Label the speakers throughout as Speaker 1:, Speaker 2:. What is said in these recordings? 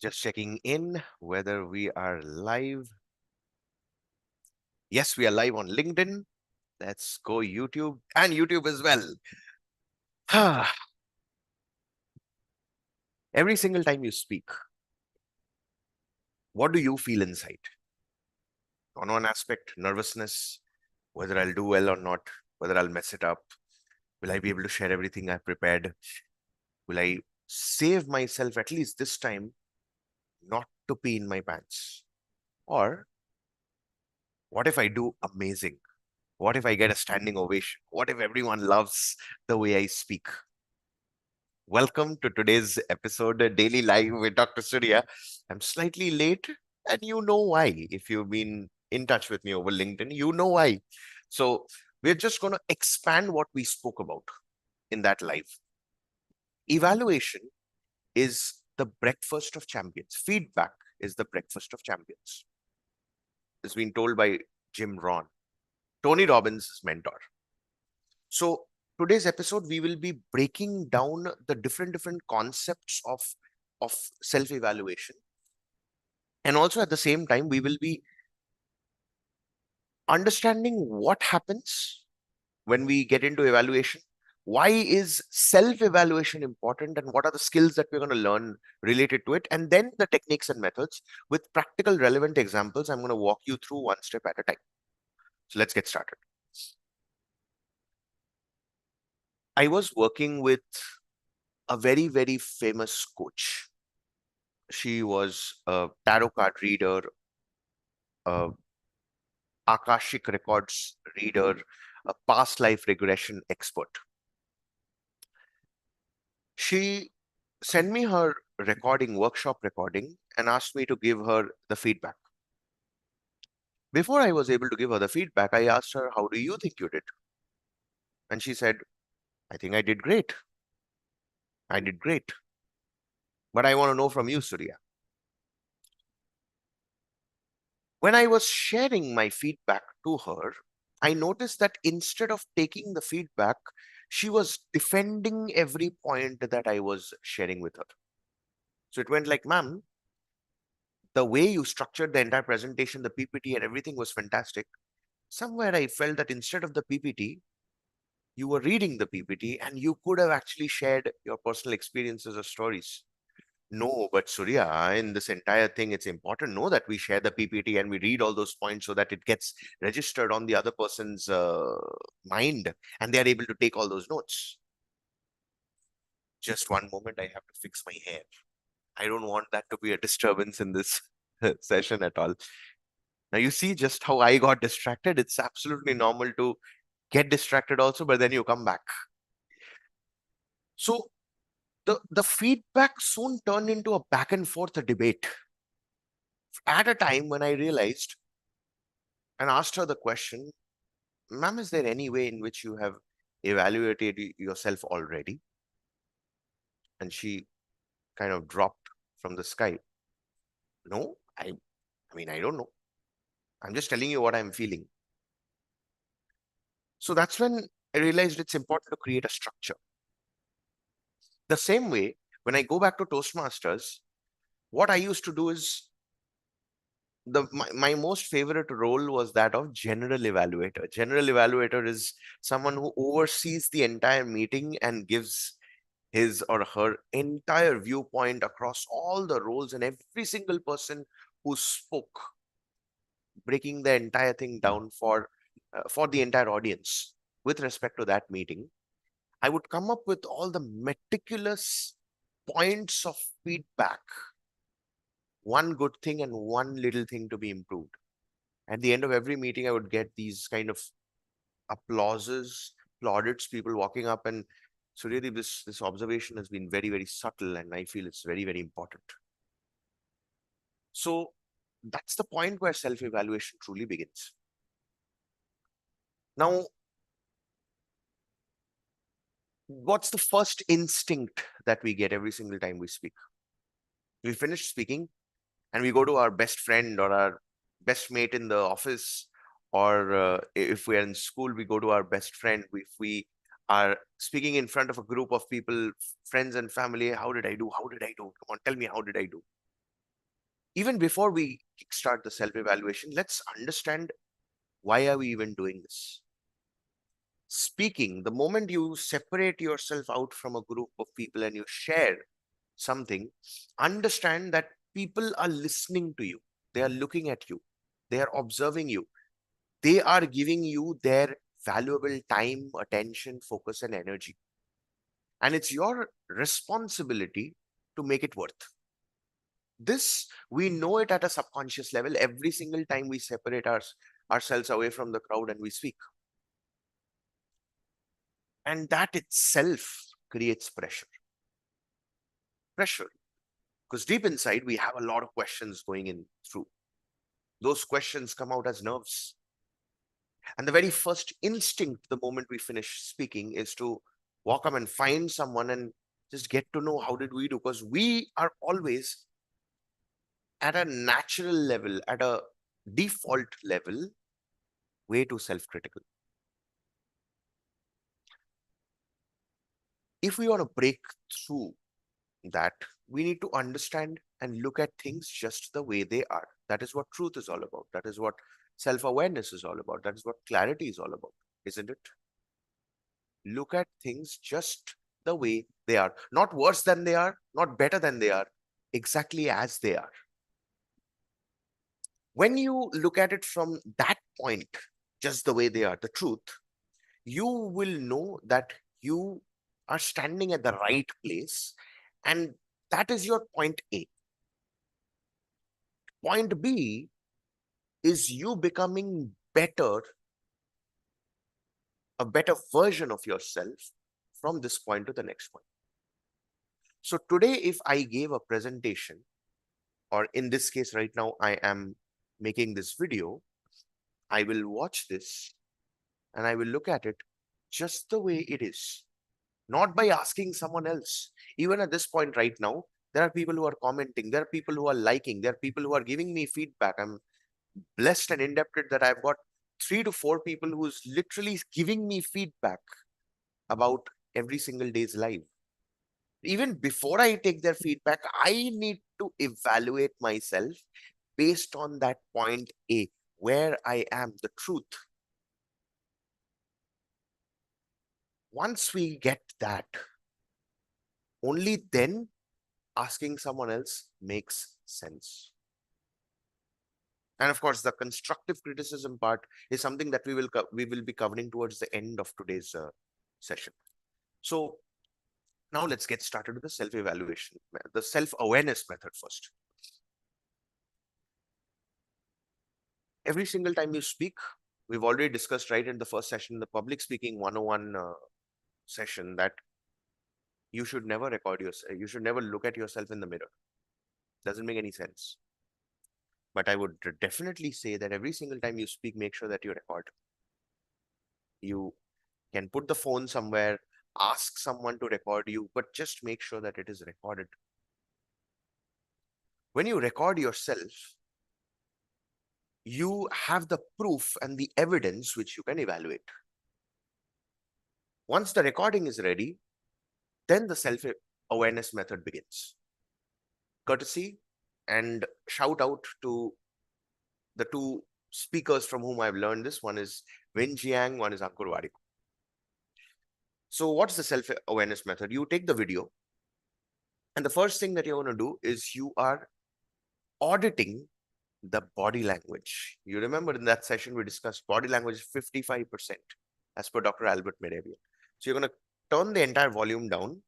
Speaker 1: Just checking in whether we are live. Yes, we are live on LinkedIn. Let's go YouTube and YouTube as well. Every single time you speak, what do you feel inside? On one aspect, nervousness, whether I'll do well or not, whether I'll mess it up. Will I be able to share everything I've prepared? Will I save myself at least this time not to pee in my pants? Or what if I do amazing? What if I get a standing ovation? What if everyone loves the way I speak? Welcome to today's episode, Daily Live with Dr. Surya. I'm slightly late, and you know why. If you've been in touch with me over LinkedIn, you know why. So, we're just going to expand what we spoke about in that live. Evaluation is the breakfast of champions, feedback is the breakfast of champions. It's been told by Jim Rohn, Tony Robbins' mentor. So, today's episode, we will be breaking down the different concepts of self-evaluation. And also at the same time, we will be understanding what happens when we get into evaluation. Why is self-evaluation important and what are the skills that we're going to learn related to it? And then the techniques and methods with practical relevant examples. I'm going to walk you through one step at a time. So let's get started. I was working with a very famous coach. She was a tarot card reader, a Akashic records reader, a past life regression expert. She sent me her workshop recording, and asked me to give her the feedback. Before I was able to give her the feedback, I asked her, how do you think you did? And she said, I think I did great. I did great. But I want to know from you, Surya. When I was sharing my feedback to her, I noticed that instead of taking the feedback, she was defending every point that I was sharing with her. So it went like, ma'am, the way you structured the entire presentation, the PPT and everything was fantastic. Somewhere I felt that instead of the PPT, you were reading the PPT and you could have actually shared your personal experiences or stories. No, but Surya, in this entire thing, it's important, no, that we share the PPT and we read all those points so that it gets registered on the other person's mind and they are able to take all those notes. Just one moment, I have to fix my hair. I don't want that to be a disturbance in this session at all. Now, you see just how I got distracted. It's absolutely normal to get distracted also, but then you come back. So, the feedback soon turned into a back and forth debate. At a time when I realized and asked her the question, ma'am, is there any way in which you have evaluated yourself already? And she kind of dropped from the sky. No, I mean, I don't know. I'm just telling you what I'm feeling. So that's when I realized it's important to create a structure. The same way, when I go back to Toastmasters, what I used to do is my most favorite role was that of general evaluator. General evaluator is someone who oversees the entire meeting and gives his or her entire viewpoint across all the roles and every single person who spoke, breaking the entire thing down for the entire audience with respect to that meeting. I would come up with all the meticulous points of feedback, one good thing and one little thing to be improved. At the end of every meeting, I would get these kind of applauses, plaudits, people walking up and so really this observation has been very subtle and I feel it's very important. So that's the point where self-evaluation truly begins. Now, what's the first instinct that we get every single time we speak? We finish speaking and we go to our best friend or our best mate in the office, or if we are in school, we go to our best friend. If we are speaking in front of a group of people, friends and family, how did I do? How did I do? Come on, tell me, how did I do? Even before we start the self-evaluation, let's understand why are we even doing this. Speaking, the moment you separate yourself out from a group of people and you share something, understand that people are listening to you. They are looking at you. They are observing you. They are giving you their valuable time, attention, focus, and energy. And it's your responsibility to make it worth. This, we know it at a subconscious level every single time we separate ourselves away from the crowd and we speak. And that itself creates pressure. Pressure. Because deep inside, we have a lot of questions going in through. Those questions come out as nerves. And the very first instinct, the moment we finish speaking, is to walk up and find someone and just get to know how did we do. Because we are always at a natural level, at a default level, way too self-critical. If we want to break through that, we need to understand and look at things just the way they are. That is what truth is all about. That is what self-awareness is all about. That is what clarity is all about, isn't it? Look at things just the way they are. Not worse than they are, not better than they are, exactly as they are. When you look at it from that point, just the way they are, the truth, you will know that you are standing at the right place, and that is your point A. Point B is you becoming better, a better version of yourself from this point to the next point. So today, if I gave a presentation, or in this case right now, I am making this video, I will watch this and I will look at it just the way it is, not by asking someone else. Even at this point right now, there are people who are commenting, there are people who are liking, there are people who are giving me feedback. I'm blessed and indebted that I've got 3 to 4 people who's literally giving me feedback about every single day's live. Even before I take their feedback, I need to evaluate myself based on that point A, where I am, the truth. Once we get that, only then asking someone else makes sense. And of course, the constructive criticism part is something that we will be covering towards the end of today's session. So now let's get started with the self-evaluation, the self-awareness method first. Every single time you speak, we've already discussed right in the first session, the public speaking 101 session, that you should never record yourself. You should never look at yourself in the mirror. Doesn't make any sense. But I would definitely say that every single time you speak, make sure that you record. You can put the phone somewhere, ask someone to record you, but just make sure that it is recorded. When you record yourself, you have the proof and the evidence which you can evaluate. Once the recording is ready, then the self-awareness method begins. Courtesy and shout out to the 2 speakers from whom I've learned this. One is Win Jiang, one is Ankur Wadik. So what's the self-awareness method? You take the video, and the first thing that you're going to do is you are auditing the body language. You remember in that session, we discussed body language 55% as per Dr. Albert Mehrabian. So you're going to turn the entire volume down,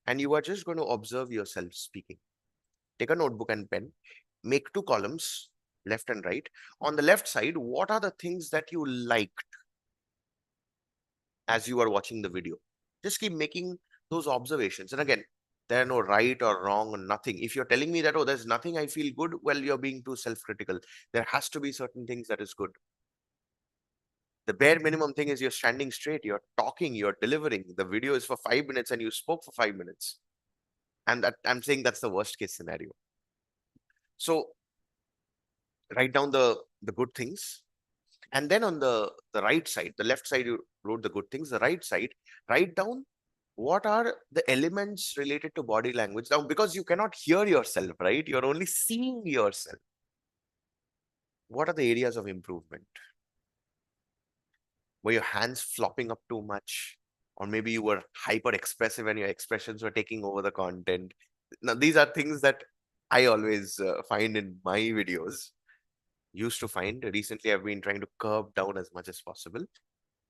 Speaker 1: and you are just going to observe yourself speaking. Take a notebook and pen, make 2 columns, left and right. On the left side, what are the things that you liked as you are watching the video? Just keep making those observations. And again, there are no right or wrong or nothing. If you're telling me that, oh, there's nothing I feel good, well, you're being too self-critical. There has to be certain things that is good. The bare minimum thing is you're standing straight, you're talking, you're delivering. The video is for 5 minutes and you spoke for 5 minutes. And that, I'm saying that's the worst case scenario. So write down the good things. And then on the right side, the left side, you wrote the good things. The right side, write down What are the elements related to body language? Now, because you cannot hear yourself, right? You're only seeing yourself. What are the areas of improvement? Were your hands flopping up too much? Or maybe you were hyper expressive and your expressions were taking over the content. Now, these are things that I always find in my videos. Used to find. Recently, I've been trying to curb down as much as possible.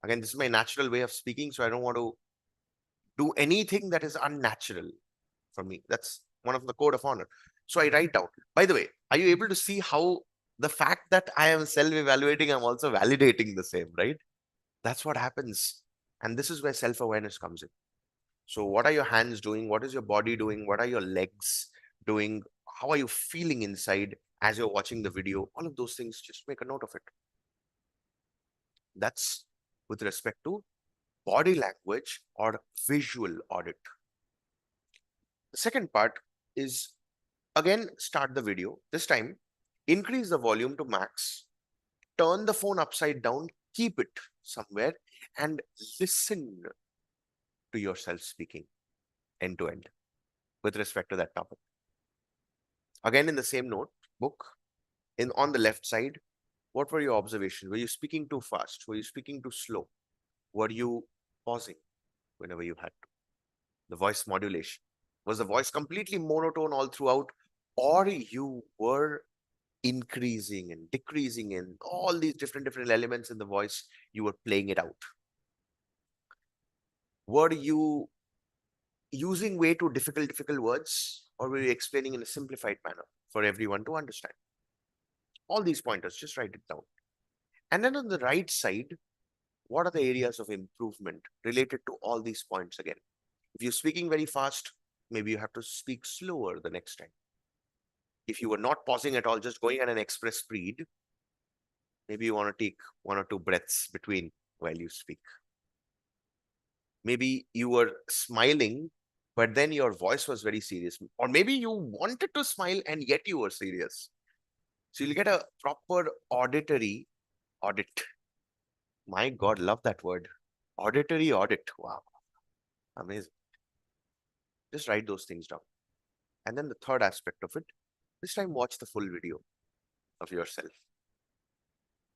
Speaker 1: Again, this is my natural way of speaking, so I don't want to do anything that is unnatural for me. That's one of the code of honor. So I write down. By the way, are you able to see how the fact that I am self-evaluating, I'm also validating the same, right? That's what happens. And this is where self-awareness comes in. So what are your hands doing? What is your body doing? What are your legs doing? How are you feeling inside as you're watching the video? All of those things, just make a note of it. That's with respect to body language or visual audit. The second part is, again, start the video. This time, increase the volume to max, turn the phone upside down, keep it somewhere, and listen to yourself speaking end to end with respect to that topic. Again, in the same notebook, on the left side, what were your observations? Were you speaking too fast? Were you speaking too slow? Were you pausing whenever you had to? The voice modulation. Was the voice completely monotone all throughout, or you were increasing and decreasing in all these different elements in the voice? You were playing it out. Were you using way too difficult words, or were you explaining in a simplified manner for everyone to understand? All these pointers, just write it down. And then on the right side, what are the areas of improvement related to all these points again? If you're speaking very fast, maybe you have to speak slower the next time. If you were not pausing at all, just going at an express speed, maybe you want to take 1 or 2 breaths between while you speak. Maybe you were smiling, but then your voice was very serious. Or maybe you wanted to smile and yet you were serious. So you'll get a proper auditory audit. My God, love that word. Auditory audit. Wow. Amazing. Just write those things down. And then the third aspect of it, this time watch the full video of yourself.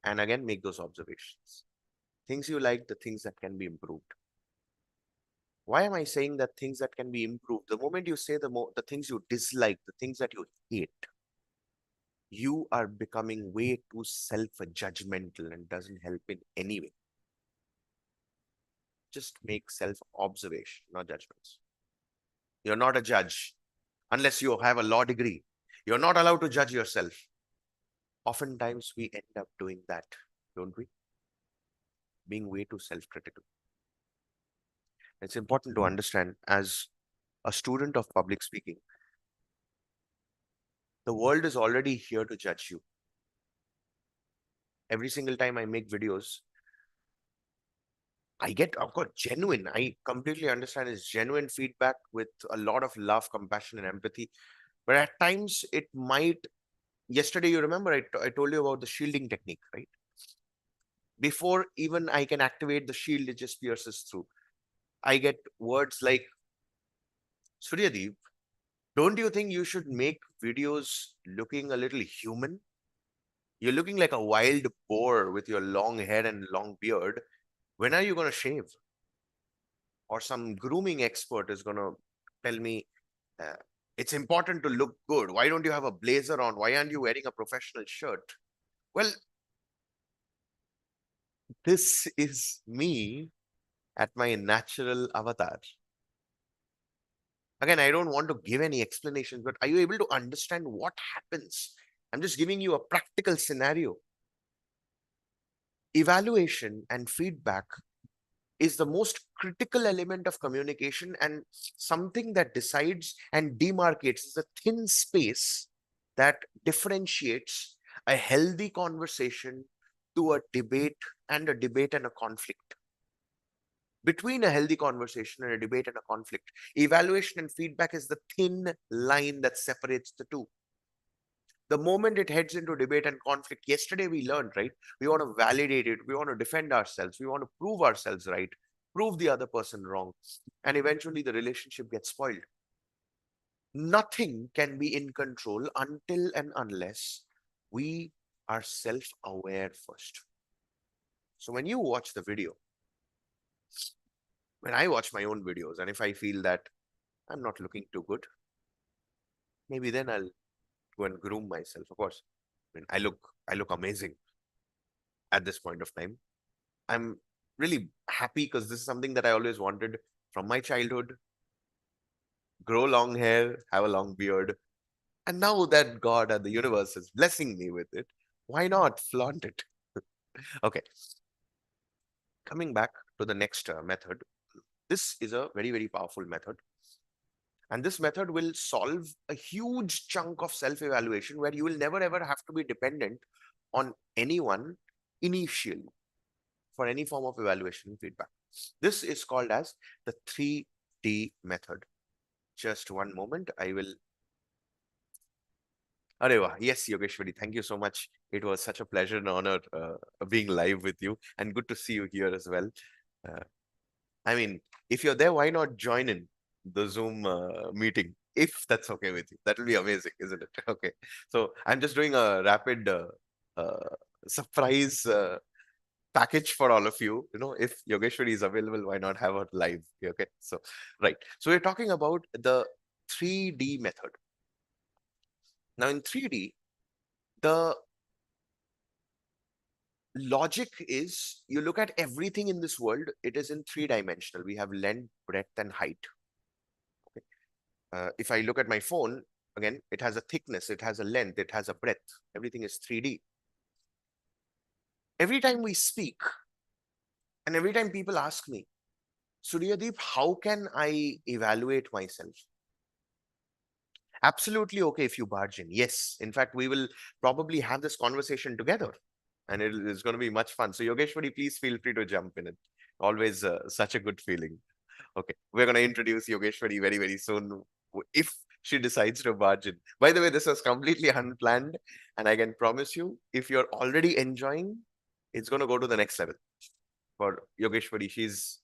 Speaker 1: And again, make those observations. Things you like, the things that can be improved. Why am I saying that things that can be improved? The moment you say the things you dislike, the things that you hate, you are becoming way too self-judgmental and doesn't help in any way. Just make self-observation, not judgments. You're not a judge unless you have a law degree. You're not allowed to judge yourself. Oftentimes we end up doing that, don't we? Being way too self-critical. It's important to understand, as a student of public speaking, the world is already here to judge you. Every single time I make videos, I get, of course, genuine. I completely understand it's genuine feedback with a lot of love, compassion, and empathy. But at times it might, yesterday, you remember, I told you about the shielding technique, right? Before even I can activate the shield, it just pierces through. I get words like, Suryadeep, don't you think you should make videos looking a little human? You're looking like a wild boar with your long hair and long beard. When are you going to shave? Or some grooming expert is going to tell me, uh, it's important to look good. Why don't you have a blazer on? Why aren't you wearing a professional shirt? Well, this is me at my natural avatar. Again, I don't want to give any explanations, but are you able to understand what happens? I'm just giving you a practical scenario. Evaluation and feedback is the most critical element of communication, and something that decides and demarcates is a thin space that differentiates a healthy conversation to a debate and a conflict. Between a healthy conversation and a debate and a conflict, evaluation and feedback is the thin line that separates the two. The moment it heads into debate and conflict, yesterday we learned, right? We want to validate it. We want to defend ourselves. We want to prove ourselves right. prove the other person wrong, and eventually the relationship gets spoiled. Nothing can be in control until and unless we are self-aware first. So when you watch the video, when I watch my own videos, and if I feel that I'm not looking too good, maybe then I'll go and groom myself. Of course, I mean, I look amazing at this point of time. I'm really happy because this is something that I always wanted from my childhood. Grow long hair, have a long beard, and now that God and the universe is blessing me with it, why not flaunt it? Okay, coming back to the next method. This is a very, very powerful method. And this method will solve a huge chunk of self-evaluation where you will never ever have to be dependent on anyone initially for any form of evaluation and feedback. This is called as the 3D method. Just one moment. I will. Areva. Yes, Yogeshwari, thank you so much. It was such a pleasure and honor being live with you, and good to see you here as well. Uh, I mean, if you're there, why not join in the Zoom meeting? If that's okay with you, that will be amazing, isn't it? Okay. So I'm just doing a rapid uh, surprise package for all of you. You know, if Yogeshwari is available, why not have her live? Okay. So, right. So we're talking about the 3D method. Now, in 3D, the logic is you look at everything in this world, it is in three-dimensional. We have length, breadth, and height. If I look at my phone, again, it has a thickness, it has a length, it has a breadth. Everything is 3D. Every time we speak, and every time people ask me, Suryadeep, how can I evaluate myself? Absolutely okay if you barge in. Yes. In fact, we will probably have this conversation together, and it is going to be much fun. So, Yogeshwari, please feel free to jump in. It always such a good feeling. Okay, we're going to introduce Yogeshwari very, very soon if she decides to barge in. By the way, this was completely unplanned, and I can promise you, if you're already enjoying, it's going to go to the next level. For Yogeshwari, she's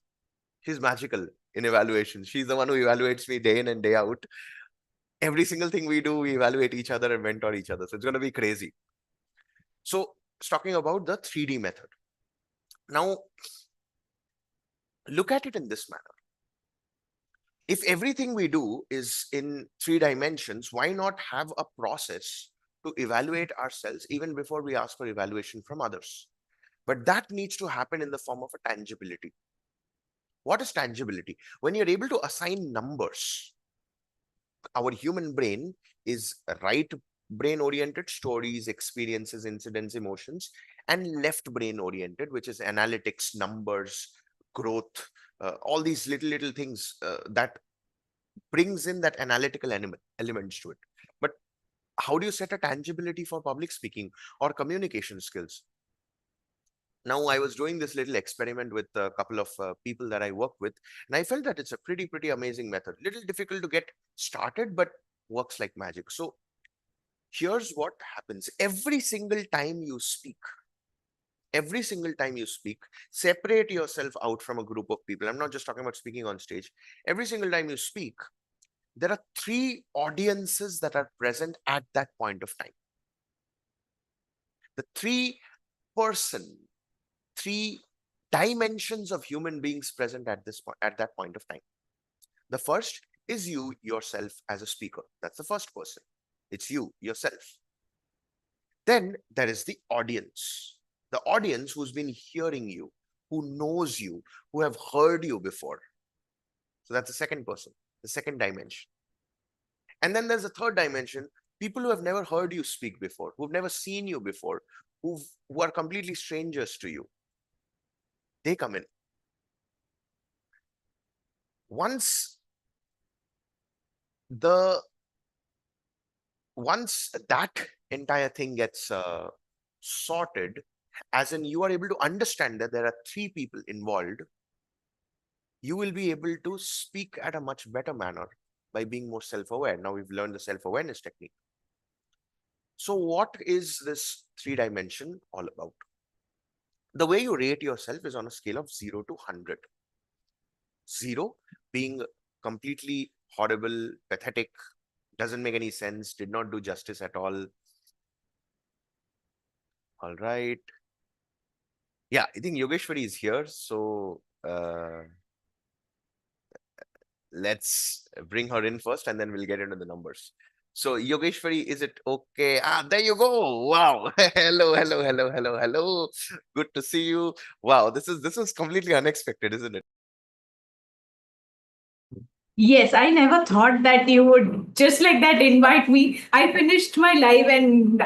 Speaker 1: magical in evaluation. She's the one who evaluates me day in and day out. Every single thing we do, we evaluate each other and mentor each other. So it's going to be crazy. So, it's talking about the 3D method. Now, look at it in this manner. If everything we do is in 3 dimensions, why not have a process to evaluate ourselves even before we ask for evaluation from others? But that needs to happen in the form of a tangibility. What is tangibility? When you're able to assign numbers, our human brain is right brain oriented, stories, experiences, incidents, emotions, and left brain oriented, which is analytics, numbers, growth, all these little things that brings in that analytical elements to it. But how do you set a tangibility for public speaking or communication skills? Now, I was doing this little experiment with a couple of people that I work with, and I felt that it's a pretty amazing method. Little difficult to get started, but works like magic. So here's what happens. Every single time you speak, separate yourself out from a group of people. I'm not just talking about speaking on stage. Every single time you speak, there are 3 audiences that are present at that point of time. The person, 3 dimensions of human beings present at this point, at that point of time. The first is you yourself as a speaker. That's the first person. It's you yourself. Then there is the audience who's been hearing you, who knows you, who have heard you before. So that's the second person, the second dimension. And then there's a third dimension, people who have never heard you speak before, who've never seen you before, who are completely strangers to you. They come in. Once the once that entire thing gets sorted, as in you are able to understand that there are 3 people involved, you will be able to speak at a much better manner by being more self-aware. Now we've learned the self-awareness technique. So what is this 3 dimension all about? The way you rate yourself is on a scale of 0 to 100. 0 being completely horrible, pathetic, doesn't make any sense, did not do justice at all. All right. Yeah, I think Yogeshwari is here. So let's bring her in first and then we'll get into the numbers. So Yogeshwari, is it okay? Ah, there you go. Wow. Hello, hello, hello, hello, hello. Good to see you. Wow, this was completely unexpected, isn't it?
Speaker 2: Yes, I never thought that you would just like that invite me. I finished my live and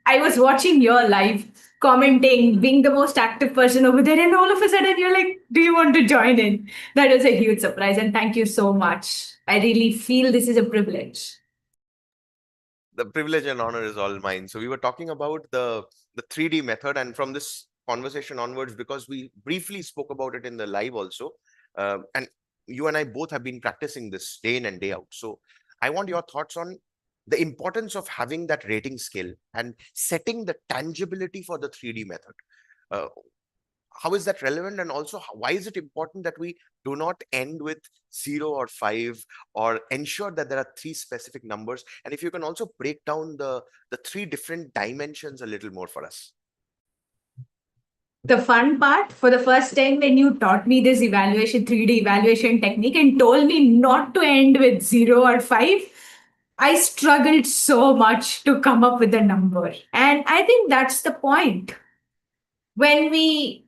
Speaker 2: I was watching your live, commenting, being the most active person over there, and all of a sudden you're like, "Do you want to join in?" That was a huge surprise, and thank you so much. I really feel this is a privilege.
Speaker 1: The privilege and honor is all mine. So we were talking about the 3D method, and from this conversation onwards, because we briefly spoke about it in the live also, and you and I both have been practicing this day in and day out. So I want your thoughts on the importance of having that rating scale and setting the tangibility for the 3D method. Uh, how is that relevant, and also why is it important that we do not end with 0 or 5, or ensure that there are 3 specific numbers? And if you can also break down the 3 different dimensions a little more for us.
Speaker 2: The fun part, for the first time when you taught me this evaluation 3D evaluation technique and told me not to end with 0 or 5, I struggled so much to come up with a number. And I think that's the point. When we,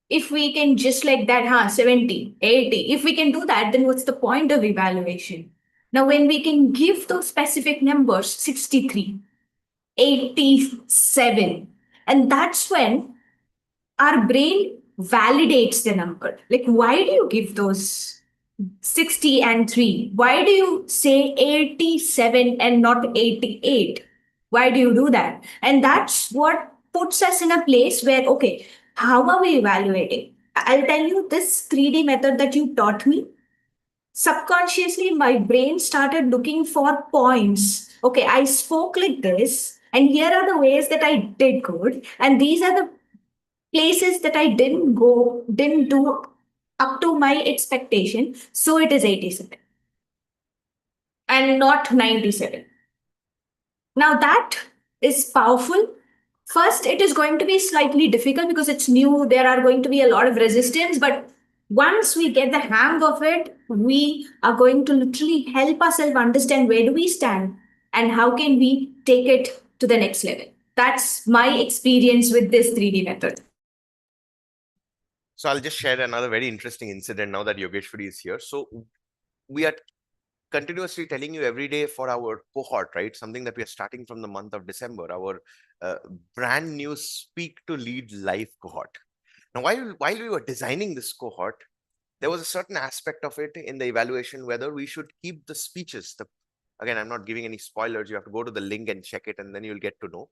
Speaker 2: if we can just like that, 70, 80, if we can do that, then what's the point of evaluation? Now, when we can give those specific numbers, 63, 87, and that's when our brain validates the number. Like, why do you give those 60 and 3? Why do you say 87 and not 88? Why do you do that? And that's what puts us in a place where, okay, how are we evaluating? I'll tell you this 3D method that you taught me. Subconsciously, my brain started looking for points. Okay, I spoke like this, and here are the ways that I did good, and these are the places that I didn't do up to my expectation. So it is 87 and not 97. Now that is powerful. First, it is going to be slightly difficult because it's new. There are going to be a lot of resistance, but once we get the hang of it, we are going to literally help ourselves understand where do we stand and how can we take it to the next level. That's my experience with this 3D method.
Speaker 1: So I'll just share another very interesting incident now that Yogeshwari is here. So we are continuously telling you every day for our cohort, right? Something that we are starting from the month of December, our uh, brand new Speak to Lead Live cohort. Now, while we were designing this cohort, there was a certain aspect of it in the evaluation whether we should keep the speeches. Again, I'm not giving any spoilers. You have to go to the link and check it, and then you'll get to know.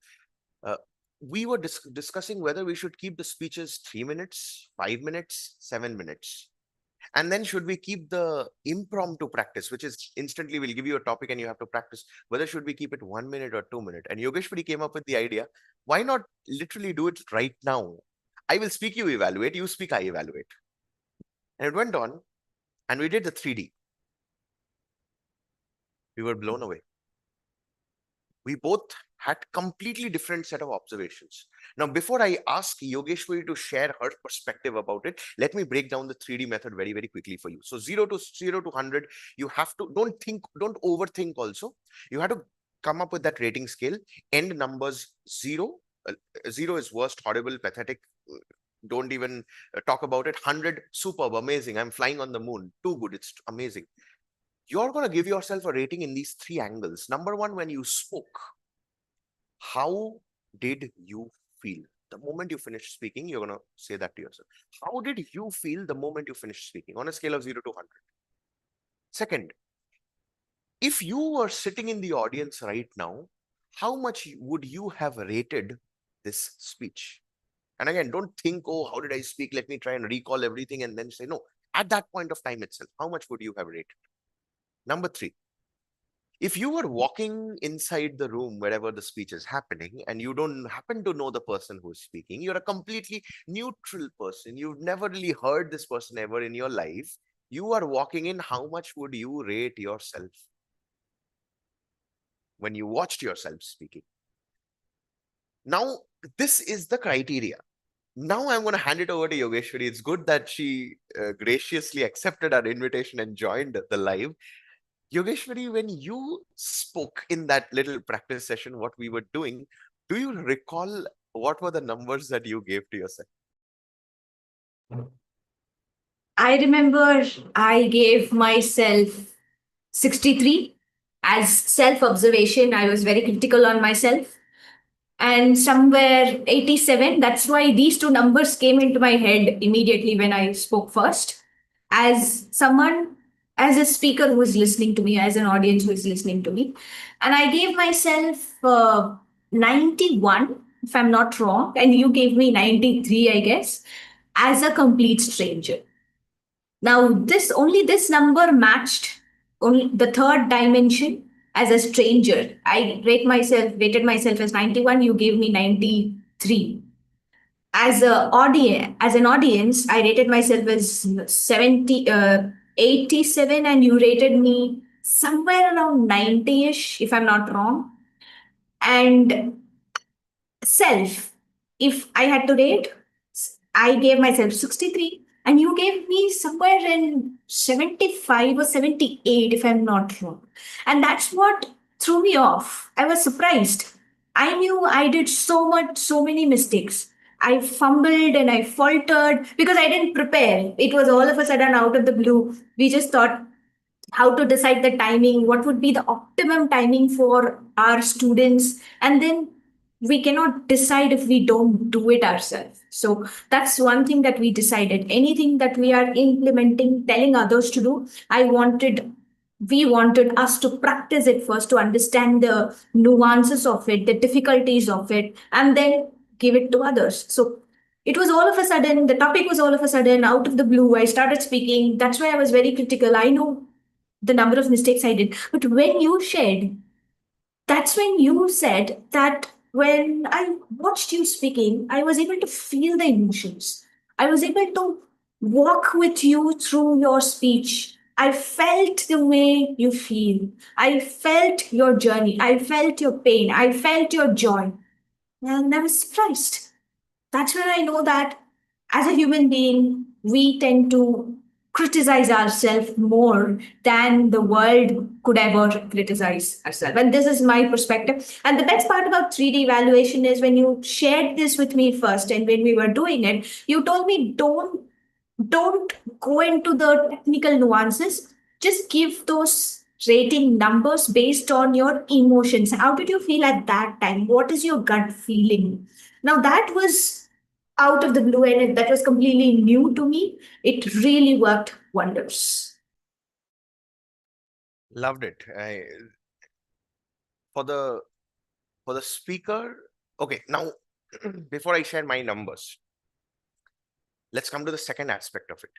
Speaker 1: Uh, we were discussing whether we should keep the speeches 3 minutes, 5 minutes, 7 minutes. And then should we keep the impromptu practice, which is instantly we'll give you a topic and you have to practice, whether should we keep it 1 minute or 2 minute? And Yogeshwari came up with the idea, why not literally do it right now? I will speak, you evaluate, you speak, I evaluate. And it went on, and we did the 3D. We were blown away. We both had completely different set of observations. Now, before I ask Yogeshwari to share her perspective about it, let me break down the 3D method very, very quickly for you. So 0 to 100, you have to, don't overthink also. You have to come up with that rating scale. End numbers 0. 0 is worst, horrible, pathetic. Don't even talk about it. 100, superb, amazing. I'm flying on the moon. Too good. It's amazing. You're going to give yourself a rating in these 3 angles. Number 1, when you spoke, how did you feel? The moment you finish speaking, you're going to say that to yourself. How did you feel the moment you finished speaking on a scale of 0 to 100? Second, if you were sitting in the audience right now, how much would you have rated this speech? And again, don't think, oh, how did I speak? Let me try and recall everything and then say, no, at that point of time itself, how much would you have rated? Number 3, if you were walking inside the room wherever the speech is happening and you don't happen to know the person who's speaking, you're a completely neutral person, you've never really heard this person ever in your life, You are walking in, how much would you rate yourself when you watched yourself speaking? Now, this is the criteria. Now I'm going to hand it over to Yogeshwari. It's good that she graciously accepted our invitation and joined the live. Yogeshwari, when you spoke in that little practice session, what we were doing, do you recall what were the numbers that you gave to yourself?
Speaker 2: I remember I gave myself 63 as self observation. I was very critical on myself. And somewhere 87, that's why these two numbers came into my head immediately when I spoke first. As someone, as a speaker who is listening to me, as an audience who is listening to me. And I gave myself 91, if I'm not wrong, and you gave me 93, I guess, as a complete stranger. Now, this number matched only the third dimension as a stranger. I rated myself as 91, you gave me 93. As an audience, I rated myself as 87, and you rated me somewhere around 90ish, if I'm not wrong. And self, if I had to rate, I gave myself 63 and you gave me somewhere in 75 or 78, if I'm not wrong. And that's what threw me off. I was surprised. I knew I did so many mistakes. I fumbled and I faltered because I didn't prepare. It was all of a sudden out of the blue. We just thought how to decide the timing, what would be the optimum timing for our students, and then we cannot decide if we don't do it ourselves. So that's one thing that we decided. Anything that we are implementing, telling others to do, we wanted us to practice it first to understand the nuances of it, the difficulties of it, and then give it to others. So it was all of a sudden, the topic was all of a sudden out of the blue. I started speaking. That's why I was very critical. I know the number of mistakes I did. But when you shared, that's when you said that when I watched you speaking, I was able to feel the emotions. I was able to walk with you through your speech. I felt the way you feel. I felt your journey. I felt your pain. I felt your joy. And I was surprised. That's when I know that as a human being, we tend to criticize ourselves more than the world could ever criticize ourselves. And this is my perspective. And the best part about 3D evaluation is when you shared this with me first and when we were doing it, you told me don't go into the technical nuances. Just give those rating numbers based on your emotions. How did you feel at that time? What is your gut feeling? Now, that was out of the blue and that was completely new to me. It really worked wonders.
Speaker 1: Loved it. For the for the speaker. Okay, now before I share my numbers, let's come to the second aspect of it.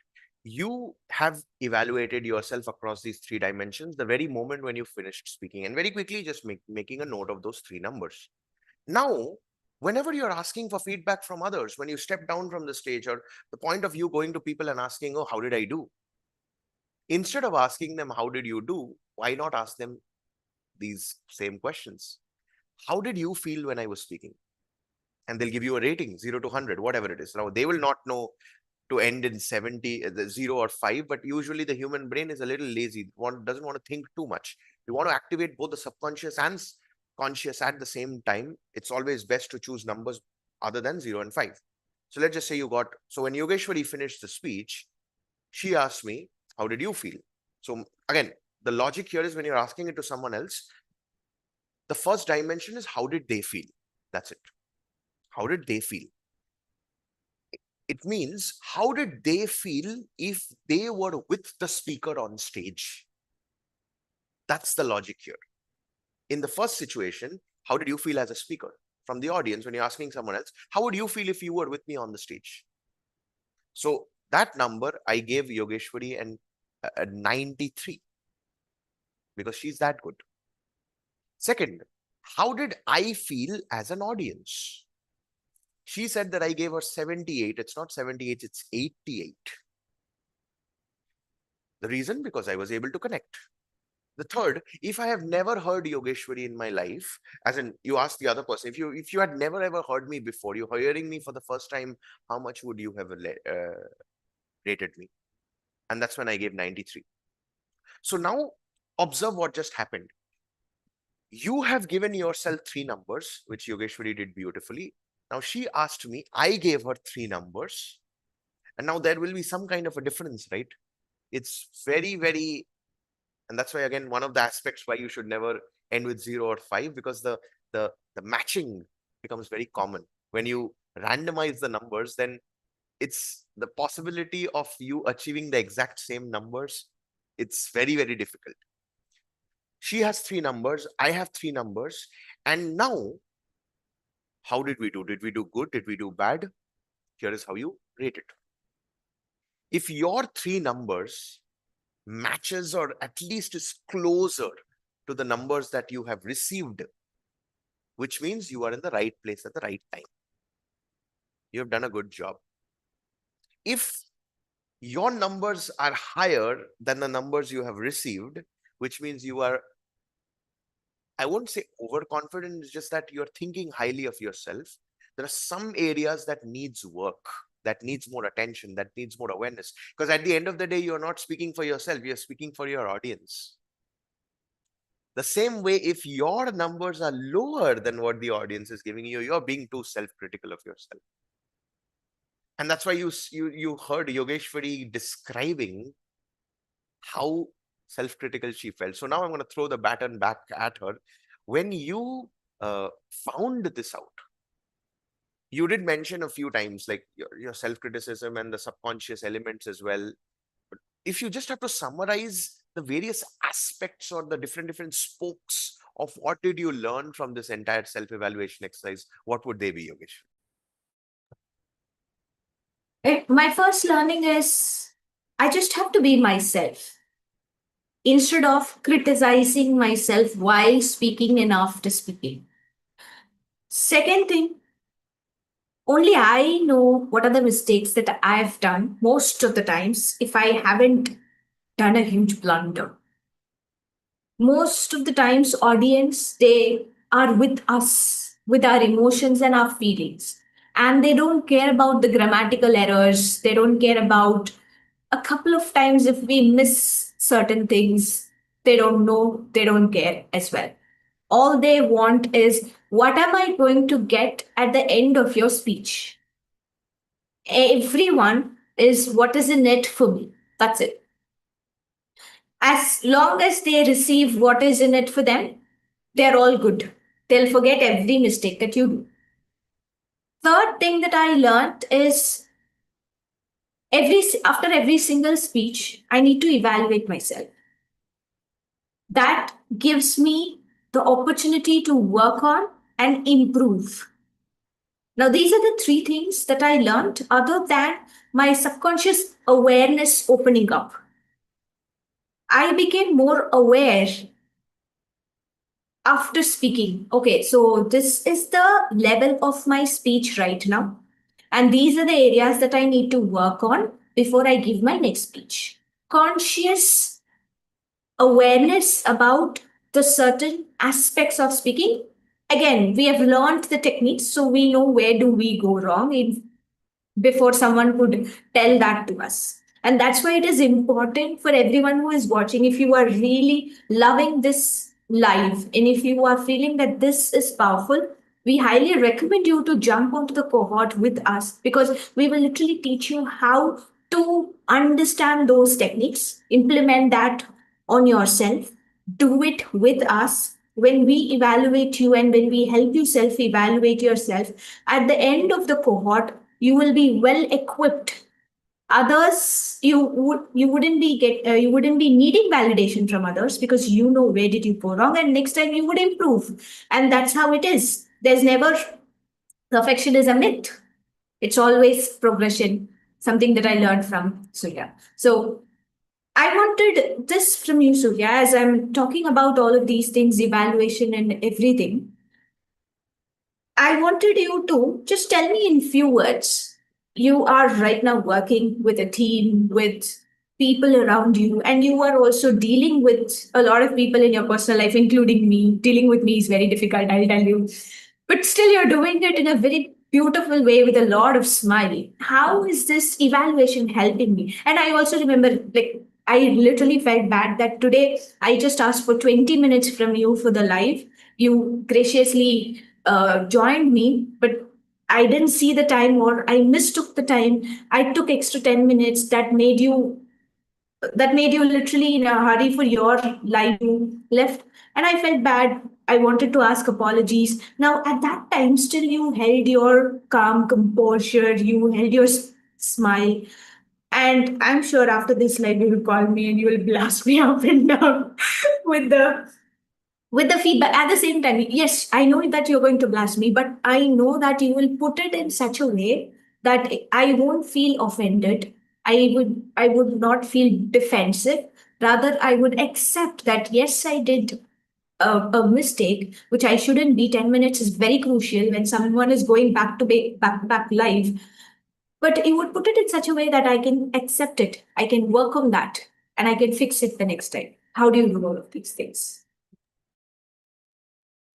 Speaker 1: You have evaluated yourself across these three dimensions the very moment when you finished speaking, and very quickly just making a note of those three numbers. Now, whenever you're asking for feedback from others, when you step down from the stage, or the point of you going to people and asking, oh, how did I do? Instead of asking them, how did you do? Why not ask them these same questions? How did you feel when I was speaking? And they'll give you a rating, 0 to 100, whatever it is. Now, they will not know to end in 70, 0 or 5, but usually the human brain is a little lazy, doesn't want to think too much. You want to activate both the subconscious and conscious at the same time. It's always best to choose numbers other than 0 and 5. So let's just say so when Yogeshwari finished the speech, she asked me, how did you feel? So again, the logic here is when you're asking it to someone else, the first dimension is how did they feel? That's it. How did they feel? It means how did they feel if they were with the speaker on stage? That's the logic here. In the first situation, how did you feel as a speaker? From the audience, when you're asking someone else, how would you feel if you were with me on the stage? So that number, I gave Yogeshwari a 93 because she's that good. Second, how did I feel as an audience? She said that I gave her 78. It's not 78, it's 88. The reason, because I was able to connect. The third, if I have never heard Yogeshwari in my life, as in you ask the other person, if you had never ever heard me before, you hearing me for the first time, how much would you have rated me? And that's when I gave 93. So now observe what just happened. You have given yourself three numbers, which Yogeshwari did beautifully. Now she asked me, I gave her three numbers, and now there will be some kind of a difference, right? It's very, very, and that's why again one of the aspects why you should never end with 0 or 5, because the matching becomes very common. When you randomize the numbers, then it's the possibility of you achieving the exact same numbers. It's very, very difficult. She has three numbers, I have three numbers, and now how did we do? Did we do good? Did we do bad? Here is how you rate it. If your three numbers matches or at least is closer to the numbers that you have received, which means you are in the right place at the right time. You have done a good job. If your numbers are higher than the numbers you have received, which means you are, I won't say overconfident, it's just that you're thinking highly of yourself. There are some areas that needs work, that needs more attention, that needs more awareness. Because at the end of the day, you're not speaking for yourself, you're speaking for your audience. The same way, if your numbers are lower than what the audience is giving you, you're being too self-critical of yourself. And that's why you heard Yogeshwari describing how self-critical she felt. So now I'm going to throw the baton back at her. When you found this out, you did mention a few times like your self-criticism and the subconscious elements as well. But if you just have to summarize the various aspects or the different spokes of what did you learn from this entire self-evaluation exercise, what would they be, Yogesh?
Speaker 2: My first learning is I just have to be myself instead of criticizing myself while speaking and after speaking. Second thing, only I know what are the mistakes that I've done most of the times if I haven't done a huge blunder. Most of the times, audience, they are with us, with our emotions and our feelings. And they don't care about the grammatical errors. They don't care about a couple of times if we miss certain things. They don't know, they don't care as well. All they want is what am I going to get at the end of your speech? Everyone is what is in it for me. That's it. As long as they receive what is in it for them, they're all good. They'll forget every mistake that you do. Third thing that I learned is after every single speech, I need to evaluate myself. That gives me the opportunity to work on and improve. Now, these are the three things that I learned other than my subconscious awareness opening up. I became more aware after speaking. Okay, so this is the level of my speech right now. And these are the areas that I need to work on before I give my next speech. Conscious awareness about the certain aspects of speaking. Again, we have learned the techniques, so we know where do we go wrong in before someone could tell that to us. And that's why it is important for everyone who is watching. If you are really loving this live and if you are feeling that this is powerful, we highly recommend you to jump onto the cohort with us because we will literally teach you how to understand those techniques, implement that on yourself, do it with us. When we evaluate you and when we help you self evaluate yourself, at the end of the cohort, you will be well equipped. Others, you wouldn't be needing validation from others because you know where did you go wrong, and next time you would improve. And that's how it is. There's never perfection is a myth. It's always progression. Something that I learned from Surya. So I wanted this from you, Surya, as I'm talking about all of these things, evaluation and everything. I wanted you to just tell me in few words. You are right now working with a team, with people around you, and you are also dealing with a lot of people in your personal life, including me. Dealing with me is very difficult, I'll tell you, but still you're doing it in a very beautiful way with a lot of smile. How is this evaluation helping me? And I also remember, like, I literally felt bad that today I just asked for 20 minutes from you for the live. You graciously joined me, but I didn't see the time, or I mistook the time. I took extra 10 minutes that made you literally in a hurry for your life. You left, and I felt bad. I wanted to ask apologies. Now at that time still you held your calm composure, you held your smile. And I'm sure after this live you will call me and you will blast me up and down with the feedback. At the same time, yes, I know that you're going to blast me, but I know that you will put it in such a way that I won't feel offended. I would not feel defensive. Rather, I would accept that yes, I did a mistake, which I shouldn't be. 10 minutes is very crucial when someone is going back live. But you would put it in such a way that I can accept it, I can work on that, and I can fix it the next time. How do you do all of these things?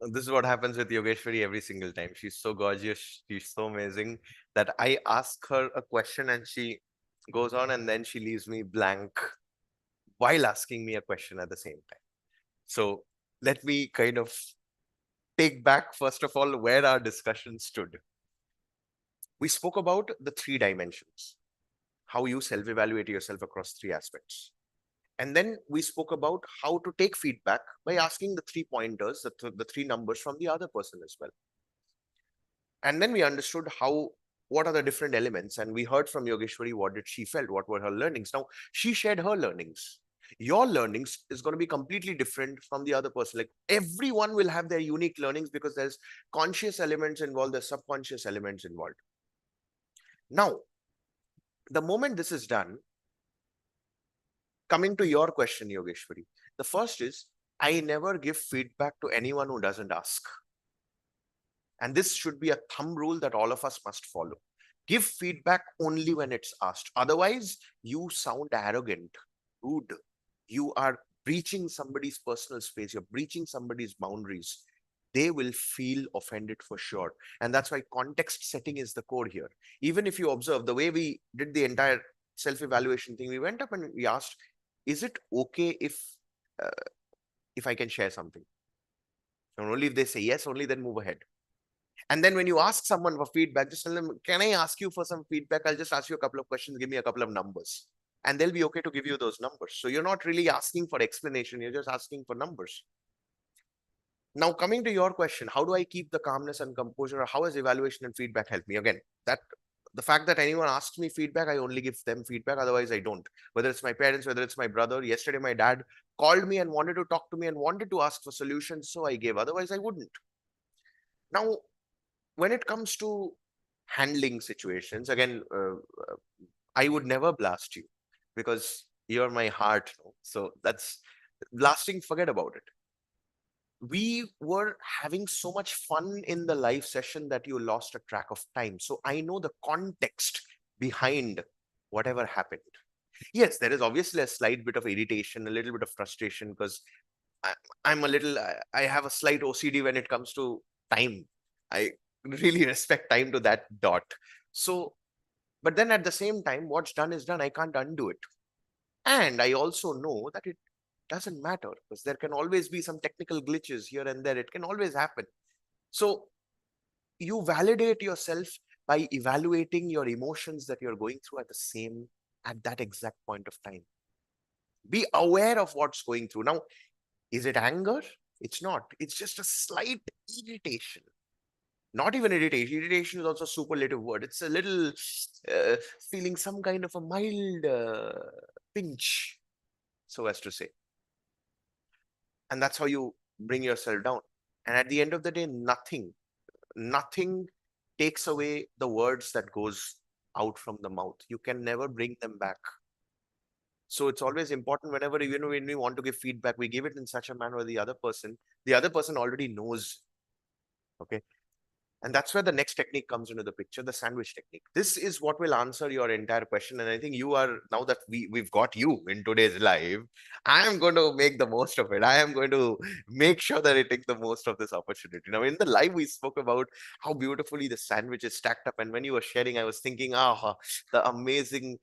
Speaker 1: This is what happens with Yogeshwari every single time. She's so gorgeous. She's so amazing that I ask her a question and she goes on and then she leaves me blank while asking me a question at the same time. So let me kind of take back, first of all, where our discussion stood. We spoke about the three dimensions, how you self evaluate yourself across three aspects. And then we spoke about how to take feedback by asking the three pointers, the three numbers from the other person as well. And then we understood what are the different elements, and we heard from Yogeshwari what did she felt, what were her learnings. Now she shared her learnings. Your learnings is going to be completely different from the other person. Like everyone will have their unique learnings because there's conscious elements involved, there's subconscious elements involved. Now, the moment this is done, coming to your question, Yogeshwari, the first is I never give feedback to anyone who doesn't ask. And this should be a thumb rule that all of us must follow. Give feedback only when it's asked. Otherwise, you sound arrogant, rude. You are breaching somebody's personal space. You're breaching somebody's boundaries. They will feel offended for sure. And that's why context setting is the core here. Even if you observe the way we did the entire self-evaluation thing, we went up and we asked, is it okay if I can share something? And only if they say yes, only then move ahead. And then when you ask someone for feedback, just tell them, can I ask you for some feedback? I'll just ask you a couple of questions, give me a couple of numbers. And they'll be okay to give you those numbers. So you're not really asking for explanation, you're just asking for numbers. Now, coming to your question, how do I keep the calmness and composure? Or how has evaluation and feedback helped me? Again, that the fact that anyone asks me feedback, I only give them feedback. Otherwise, I don't. Whether it's my parents, whether it's my brother. Yesterday, my dad called me and wanted to talk to me and wanted to ask for solutions. So I gave. Otherwise, I wouldn't. Now, when it comes to handling situations, again, I would never blast you because you're my heart. No? So that's blasting, forget about it. We were having so much fun in the live session that you lost a track of time. So I know the context behind whatever happened. Yes, there is obviously a slight bit of irritation, a little bit of frustration because I'm a little, I have a slight OCD when it comes to time. I really respect time to that dot. So, but then at the same time, what's done is done. I can't undo it. And I also know that it doesn't matter because there can always be some technical glitches here and there. It can always happen. So you validate yourself by evaluating your emotions that you're going through at that exact point of time. Be aware of what's going through. Now, is it anger? It's not. It's just a slight irritation. Not even irritation. Irritation is also a superlative word. It's a little feeling some kind of a mild pinch, so as to say. And that's how you bring yourself down. And at the end of the day, nothing takes away the words that goes out from the mouth. You can never bring them back. So it's always important whenever, even when we want to give feedback, we give it in such a manner where the other person already knows. Okay. And that's where the next technique comes into the picture, the sandwich technique. This is what will answer your entire question. And I think you are, now that we've got you in today's live, I am going to make the most of it. I am going to make sure that I take the most of this opportunity. Now, in the live, we spoke about how beautifully the sandwich is stacked up. And when you were sharing, I was thinking, the amazing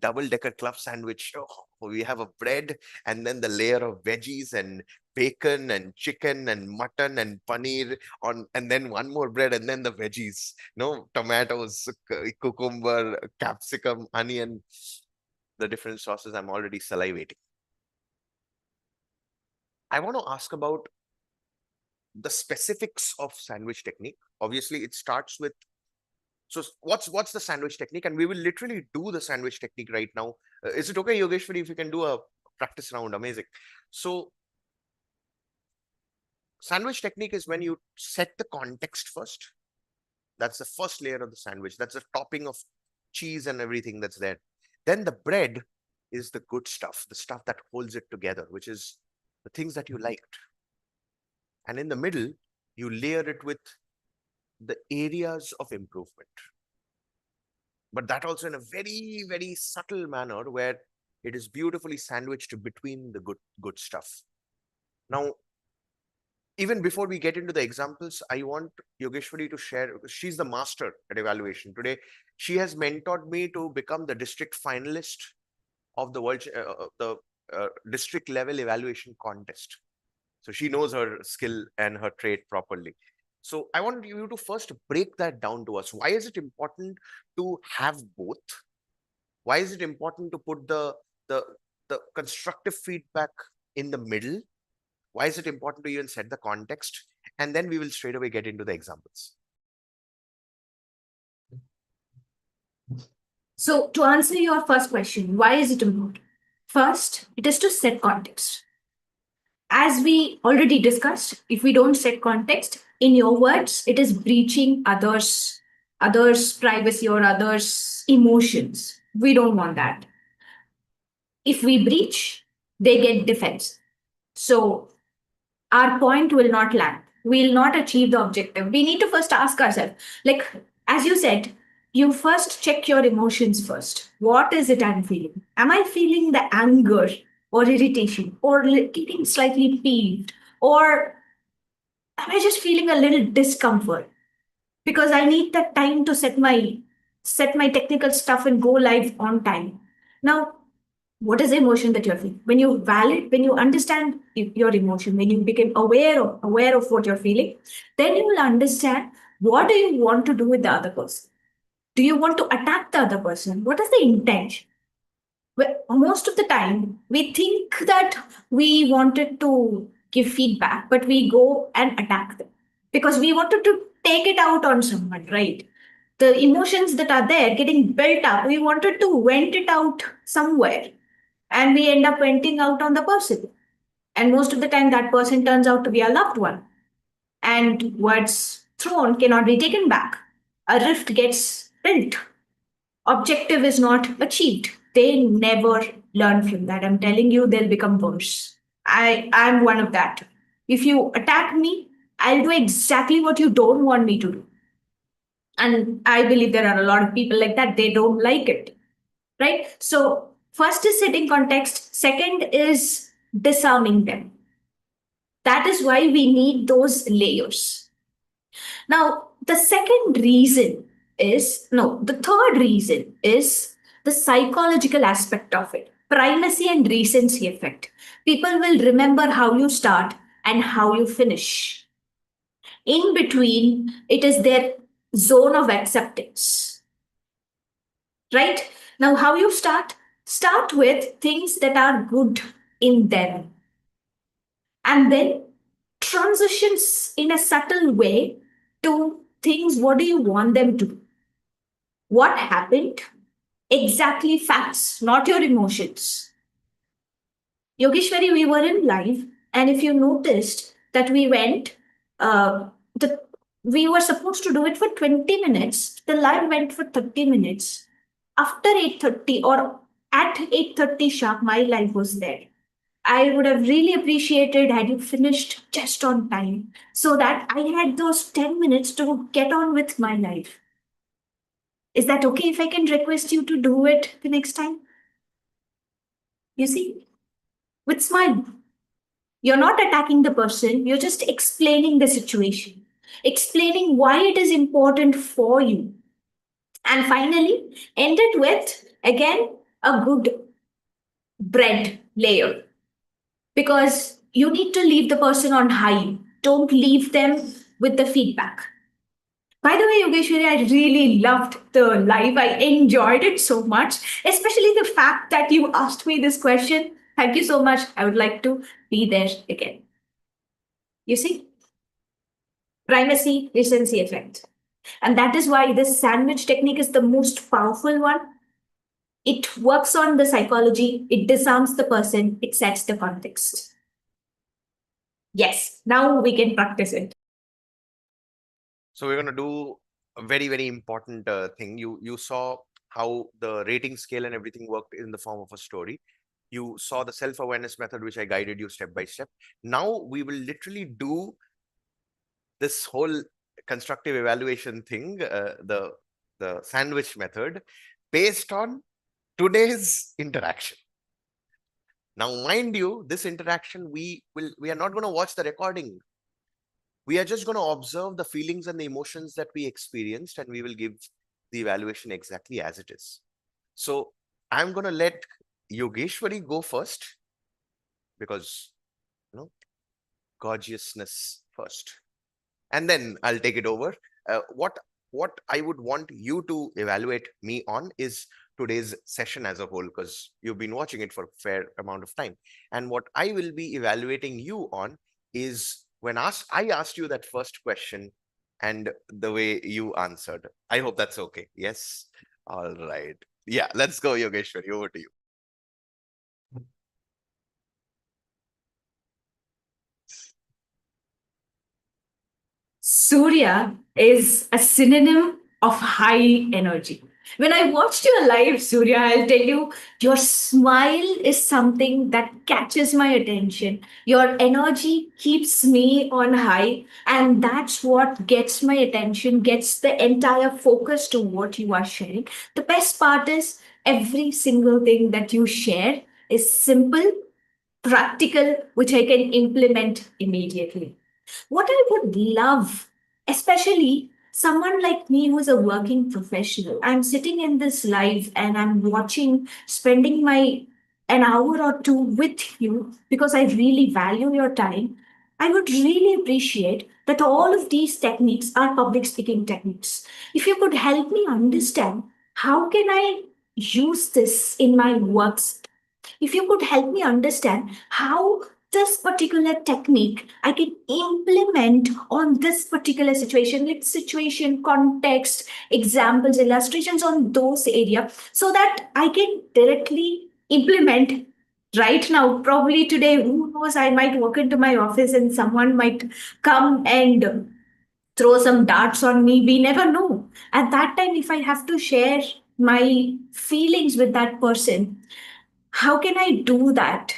Speaker 1: double-decker club sandwich. Oh, we have a bread and then the layer of veggies and bacon and chicken and mutton and paneer on, and then one more bread and then the veggies, no, tomatoes, cucumber, capsicum, onion, the different sauces. I'm already salivating. I want to ask about the specifics of sandwich technique. Obviously it starts with, so what's the sandwich technique, and we will literally do the sandwich technique right now. Is it okay, Yogeshwari, if you can do a practice round? Amazing. So sandwich technique is when you set the context first. That's the first layer of the sandwich. That's the topping of cheese and everything that's there. Then the bread is the good stuff, the stuff that holds it together, which is the things that you liked. And in the middle, you layer it with the areas of improvement. But that also in a very, very subtle manner where it is beautifully sandwiched between the good stuff. Now, even before we get into the examples, I want Yogeshwari to share, because she's the master at evaluation. Today, she has mentored me to become the district finalist of the district level evaluation contest. So she knows her skill and her trade properly. So I want you to first break that down to us. Why is it important to have both? Why is it important to put the constructive feedback in the middle? Why is it important to even set the context? And then we will straight away get into the examples.
Speaker 2: So to answer your first question, why is it important? First, it is to set context. As we already discussed, if we don't set context, in your words, it is breaching others' privacy or others' emotions. We don't want that. If we breach, they get defense. So our point will not land. We will not achieve the objective. We need to first ask ourselves, like, as you said, you first check your emotions first. What is it I'm feeling? Am I feeling the anger or irritation or getting slightly peeved? Or am I just feeling a little discomfort? Because I need that time to set my technical stuff and go live on time. Now, what is the emotion that you're feeling? When you understand your emotion, when you become aware of what you're feeling, then you will understand, what do you want to do with the other person? Do you want to attack the other person? What is the intention? Well, most of the time we think that we wanted to give feedback, but we go and attack them because we wanted to take it out on someone, right? The emotions that are there getting built up, we wanted to vent it out somewhere, and we end up venting out on the person. And most of the time, that person turns out to be a loved one. And words thrown cannot be taken back. A rift gets built. Objective is not achieved. They never learn from that. I'm telling you, they'll become worse. I'm one of that. If you attack me, I'll do exactly what you don't want me to do. And I believe there are a lot of people like that. They don't like it. Right? So, first is setting context, second is disarming them. That is why we need those layers. Now, the third reason is the psychological aspect of it, primacy and recency effect. People will remember how you start and how you finish. In between, it is their zone of acceptance. Right? Now, how you start? Start with things that are good in them. And then transitions in a subtle way to things. What do you want them to do? What happened? Exactly facts, not your emotions. Yogeshwari, we were in live, and if you noticed that we went, the we were supposed to do it for 20 minutes. The live went for 30 minutes. After 8:30 or at 8:30 sharp, my live was there. I would have really appreciated had you finished just on time so that I had those 10 minutes to get on with my life. Is that okay if I can request you to do it the next time? You see, with smile. You're not attacking the person, you're just explaining the situation, explaining why it is important for you. And finally, end it with, again, a good bread layer. Because you need to leave the person on high. Don't leave them with the feedback. By the way, Yogeshwari, I really loved the live. I enjoyed it so much, especially the fact that you asked me this question. Thank you so much. I would like to be there again. You see, primacy, recency effect. And that is why this sandwich technique is the most powerful one. It works on the psychology, it disarms the person, it sets the context. Yes, now we can practice it.
Speaker 1: So we're going to do a very, very important thing. You saw how the rating scale and everything worked in the form of a story. You saw the self-awareness method, which I guided you step by step. Now we will literally do this whole constructive evaluation thing, the sandwich method, based on today's interaction. Now, mind you, this interaction we are not going to watch the recording. We are just going to observe the feelings and the emotions that we experienced, and we will give the evaluation exactly as it is. So I'm going to let Yogeshwari go first, because gorgeousness first, and then I'll take it over. What I would want you to evaluate me on is today's session as a whole, because you've been watching it for a fair amount of time. And what I will be evaluating you on is when I asked you that first question and the way you answered. I hope that's okay. Yes. All right. Yeah, let's go, Yogeshwari. Over to you.
Speaker 2: Surya is a synonym of high energy. When I watched your live, Surya, I'll tell you, your smile is something that catches my attention. Your energy keeps me on high, and that's what gets my attention, gets the entire focus to what you are sharing. The best part is every single thing that you share is simple, practical, which I can implement immediately. What I would love, especially someone like me who's a working professional, I'm sitting in this live and I'm watching, spending my an hour or two with you because I really value your time. I would really appreciate that all of these techniques are public speaking techniques. If you could help me understand how can I use this in my works, if you could help me understand how this particular technique I can implement on this particular situation, like situation, context, examples, illustrations on those area, so that I can directly implement right now. Probably today, who knows, I might walk into my office and someone might come and throw some darts on me. We never know. At that time, if I have to share my feelings with that person, how can I do that?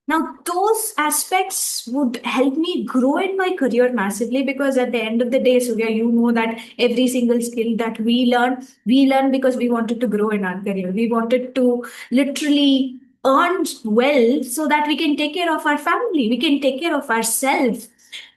Speaker 2: Now, those aspects would help me grow in my career massively, because at the end of the day, Surya, you know that every single skill that we learn because we wanted to grow in our career. We wanted to literally earn well so that we can take care of our family, we can take care of ourselves.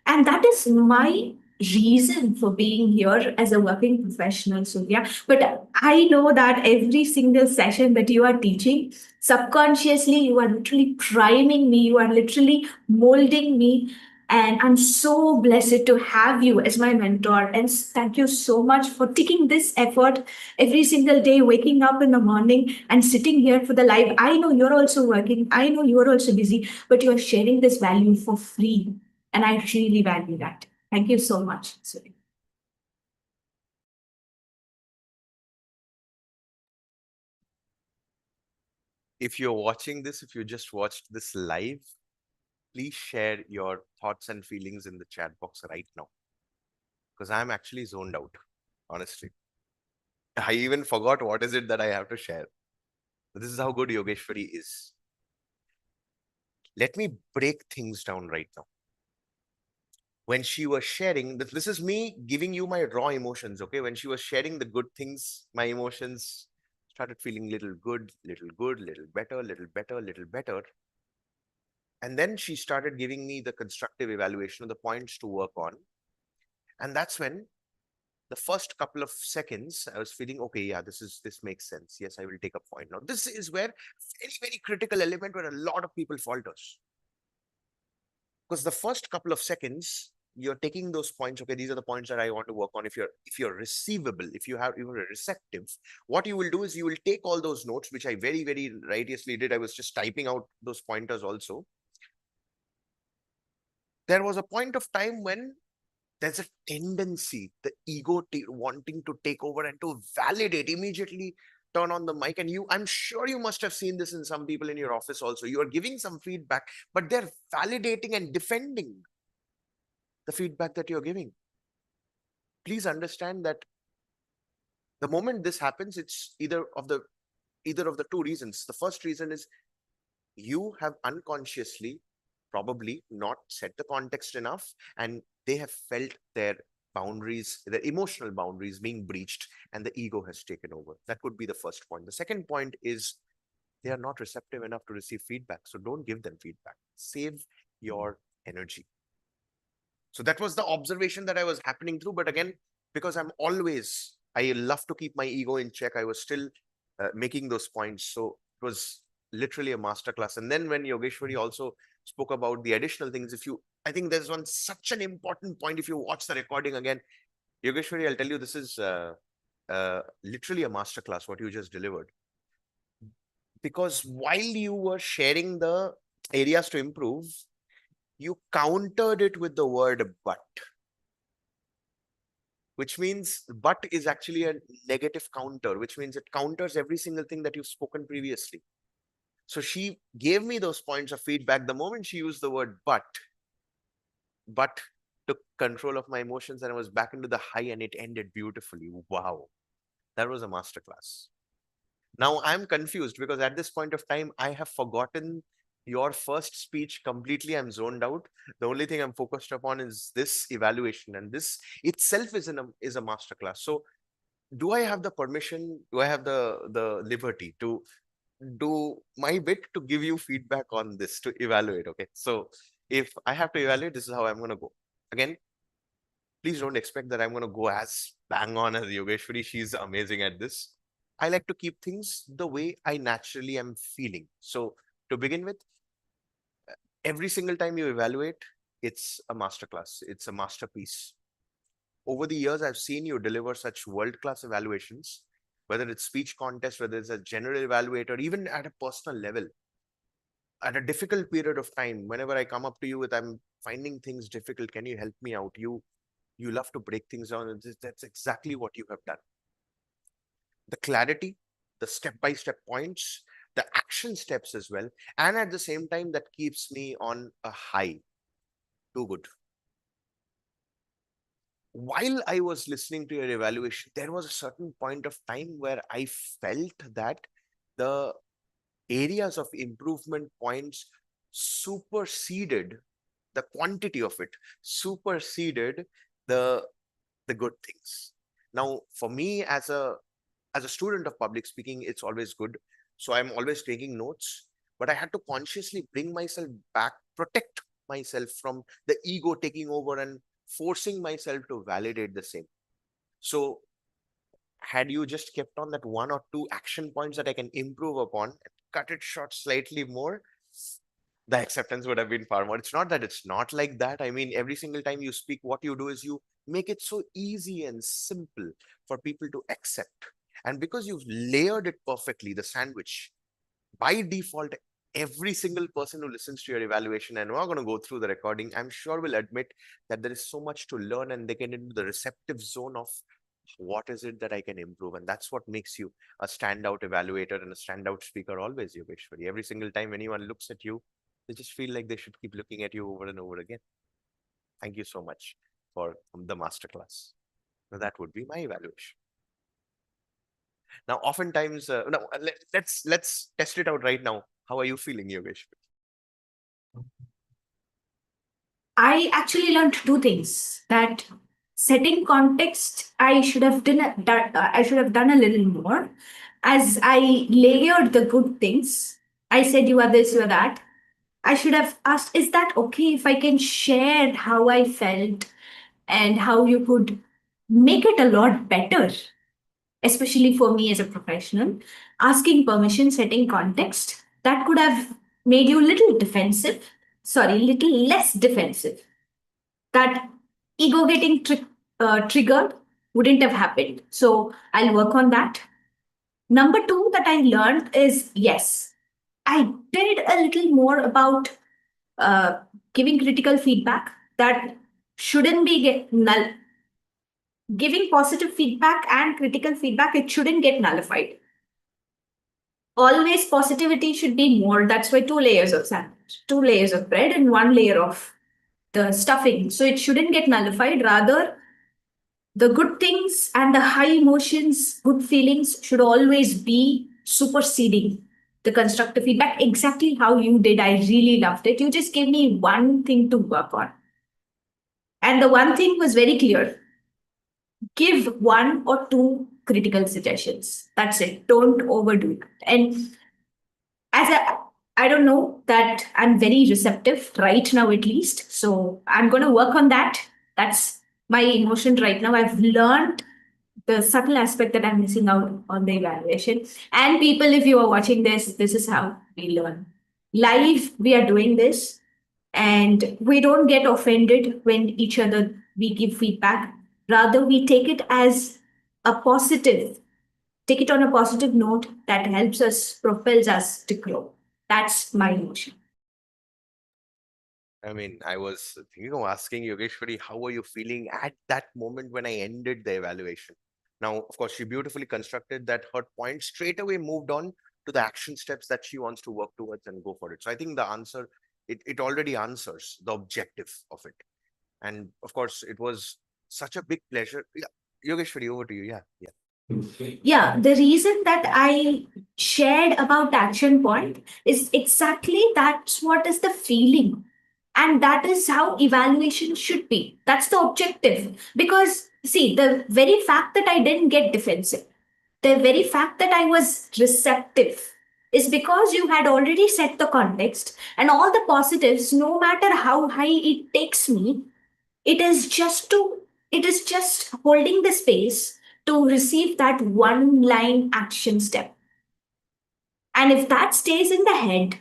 Speaker 2: And that is my reason for being here as a working professional, Surya. But I know that every single session that you are teaching, subconsciously, you are literally priming me, you are literally molding me. And I'm so blessed to have you as my mentor. And thank you so much for taking this effort every single day, waking up in the morning and sitting here for the live. I know you're also working, I know you're also busy, but you're sharing this value for free. And I really value that. Thank you so much, Surya.
Speaker 1: If you're watching this, if you just watched this live, please share your thoughts and feelings in the chat box right now, because I'm actually zoned out, honestly. I even forgot what is it that I have to share. This is how good Yogeshwari is. Let me break things down right now. When she was sharing, this is me giving you my raw emotions, okay? When she was sharing the good things, my emotions started feeling little good, little good, little better, little better, little better. And then she started giving me the constructive evaluation of the points to work on. And that's when the first couple of seconds I was feeling, okay, yeah, this makes sense. Yes, I will take a point. Now this is where very critical element where a lot of people falters, because the first couple of seconds you're taking those points. Okay, these are the points that I want to work on. If you're receivable, if you're receptive, what you will do is you will take all those notes, which I very righteously did. I was just typing out those pointers also. There was a point of time when there's a tendency, the ego wanting to take over and to validate immediately, turn on the mic. And I'm sure you must have seen this in some people in your office also. You are giving some feedback, but they're validating and defending the feedback that you're giving. Please understand that the moment this happens, it's either of the two reasons. The first reason is you have unconsciously probably not set the context enough, and they have felt their boundaries, their emotional boundaries being breached, and the ego has taken over. That would be the first point. The second point is they are not receptive enough to receive feedback. So don't give them feedback. Save your energy. So that was the observation that I was happening through. But again, because I love to keep my ego in check, I was still making those points. So it was literally a masterclass. And then when Yogeshwari also spoke about the additional things, I think there's such an important point. If you watch the recording again, Yogeshwari, I'll tell you, this is literally a masterclass, what you just delivered. Because while you were sharing the areas to improve, you countered it with the word but, which means but is actually a negative counter, which means it counters every single thing that you've spoken previously. So she gave me those points of feedback. The moment she used the word but took control of my emotions, and I was back into the high, and it ended beautifully. Wow. That was a masterclass. Now I'm confused because at this point of time, I have forgotten your first speech completely. I'm zoned out. The only thing I'm focused upon is this evaluation, and this itself is a masterclass. So do I have the permission? Do I have the liberty to do my bit to give you feedback on this, to evaluate? Okay. So if I have to evaluate, this is how I'm going to go. Again, please don't expect that I'm going to go as bang on as Yogeshwari. She's amazing at this. I like to keep things the way I naturally am feeling. So to begin with, every single time you evaluate, it's a masterclass. It's a masterpiece. Over the years, I've seen you deliver such world-class evaluations, whether it's speech contest, whether it's a general evaluator, even at a personal level. At a difficult period of time, whenever I come up to you with, I'm finding things difficult, can you help me out? You love to break things down. That's exactly what you have done. The clarity, the step-by-step points, the action steps as well. And at the same time, that keeps me on a high. Too good. While I was listening to your evaluation, there was a certain point of time where I felt that the areas of improvement points superseded the quantity of it, superseded the the good things. Now, for me as a student of public speaking, it's always good. So I'm always taking notes, but I had to consciously bring myself back, protect myself from the ego taking over and forcing myself to validate the same. So had you just kept on that one or two action points that I can improve upon and cut it short slightly more, the acceptance would have been far more. It's not that it's not like that. I mean, every single time you speak, what you do is you make it so easy and simple for people to accept. And because you've layered it perfectly, the sandwich, by default, every single person who listens to your evaluation, and we're going to go through the recording, I'm sure will admit that there is so much to learn, and they get into the receptive zone of what is it that I can improve. And that's what makes you a standout evaluator and a standout speaker always, Yogeshwari. Every single time anyone looks at you, they just feel like they should keep looking at you over and over again. Thank you so much for the masterclass. Now, that would be my evaluation. Now, oftentimes, let's test it out right now. How are you feeling, Yogesh?
Speaker 2: I actually learned two things. That setting context, I should have done a little more. As I layered the good things, I said you are this, you are that. I should have asked, is that okay if I can share how I felt and how you could make it a lot better, especially for me as a professional? Asking permission, setting context, that could have made you a little defensive, sorry, little less defensive. That ego getting triggered wouldn't have happened. So I'll work on that. Number two that I learned is yes, I did a little more about uh, giving critical feedback that shouldn't be null. Giving positive feedback and critical feedback, it shouldn't get nullified. Always positivity should be more. That's why two layers of sandwich, two layers of bread, and one layer of the stuffing. So it shouldn't get nullified. Rather, the good things and the high emotions, good feelings should always be superseding the constructive feedback. Exactly how you did. I really loved it. You just gave me one thing to work on. And the one thing was very clear: give one or two critical suggestions. That's it. Don't overdo it. And as I don't know that I'm very receptive right now, at least. So I'm going to work on that. That's my emotion right now. I've learned the subtle aspect that I'm missing out on the evaluation. And people, if you are watching this, this is how we learn. Live, we are doing this, and we don't get offended when each other we give feedback. Rather, we take it as a positive, take it on a positive note that helps us, propels us to grow. That's my emotion.
Speaker 1: I mean, I was thinking of asking Yogeshwari, how were you feeling at that moment when I ended the evaluation? Now, of course, she beautifully constructed that her point straight away moved on to the action steps that she wants to work towards and go for it. So I think the answer, it already answers the objective of it. And of course, it was such a big pleasure. Yeah, Yogeshwari, over to you. Yeah, yeah.
Speaker 2: Yeah, the reason that I shared about action point is exactly that's what is the feeling. And that is how evaluation should be. That's the objective. Because, see, the very fact that I didn't get defensive, the very fact that I was receptive is because you had already set the context and all the positives, no matter how high it takes me, it is just to it is just holding the space to receive that one line action step. And if that stays in the head,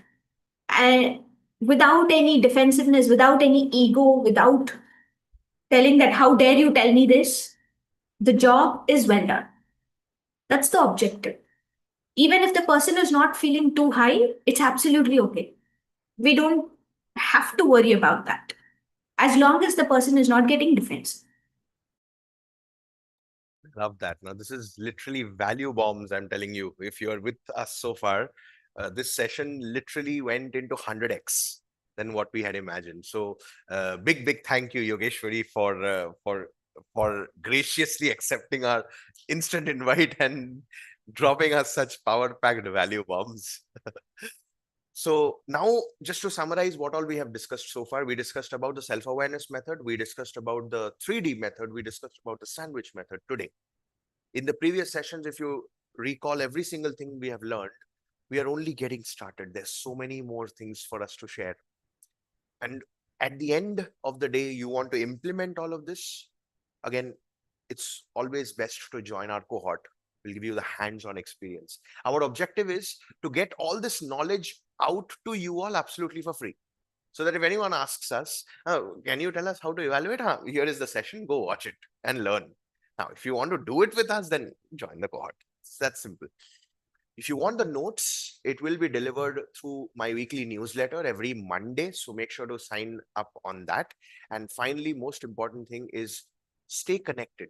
Speaker 2: and without any defensiveness, without any ego, without telling that how dare you tell me this, the job is well done. That's the objective. Even if the person is not feeling too high, it's absolutely okay. We don't have to worry about that as long as the person is not getting defensive.
Speaker 1: Love that. Now, this is literally value bombs, I'm telling you. If you're with us so far, this session literally went into 100x than what we had imagined. So, big thank you, Yogeshwari, for graciously accepting our instant invite and dropping us such power-packed value bombs. So now, just to summarize what all we have discussed so far, we discussed about the self-awareness method, we discussed about the 3D method, we discussed about the sandwich method today. In the previous sessions, if you recall every single thing we have learned, we are only getting started. There's so many more things for us to share. And at the end of the day, you want to implement all of this. Again, it's always best to join our cohort. We'll give you the hands-on experience. Our objective is to get all this knowledge out to you all absolutely for free. So that if anyone asks us, oh, can you tell us how to evaluate? Here is the session, go watch it and learn. Now, if you want to do it with us, then join the cohort. It's that simple. If you want the notes, it will be delivered through my weekly newsletter every Monday. So make sure to sign up on that. And finally, most important thing is stay connected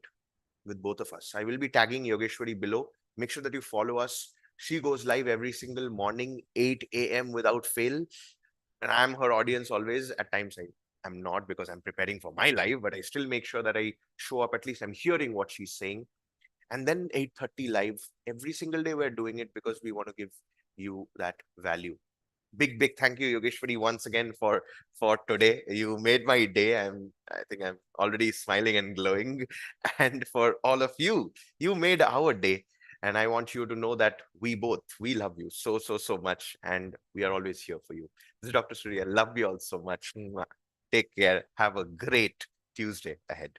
Speaker 1: with both of us. I will be tagging Yogeshwari below. Make sure that you follow us. She goes live every single morning, 8 a.m. without fail. And I'm her audience always. At times I'm not, because I'm preparing for my live, but I still make sure that I show up. At least I'm hearing what she's saying. And then 8:30 live every single day. We're doing it because we want to give you that value. big thank you, Yogeshwari, once again for today. You made my day. I think I'm already smiling and glowing. And for all of you, you made our day. And I want you to know that we love you so much, and we are always here for you. This is Dr. Surya. Love you all so much. Mwah. Take care. Have a great Tuesday ahead.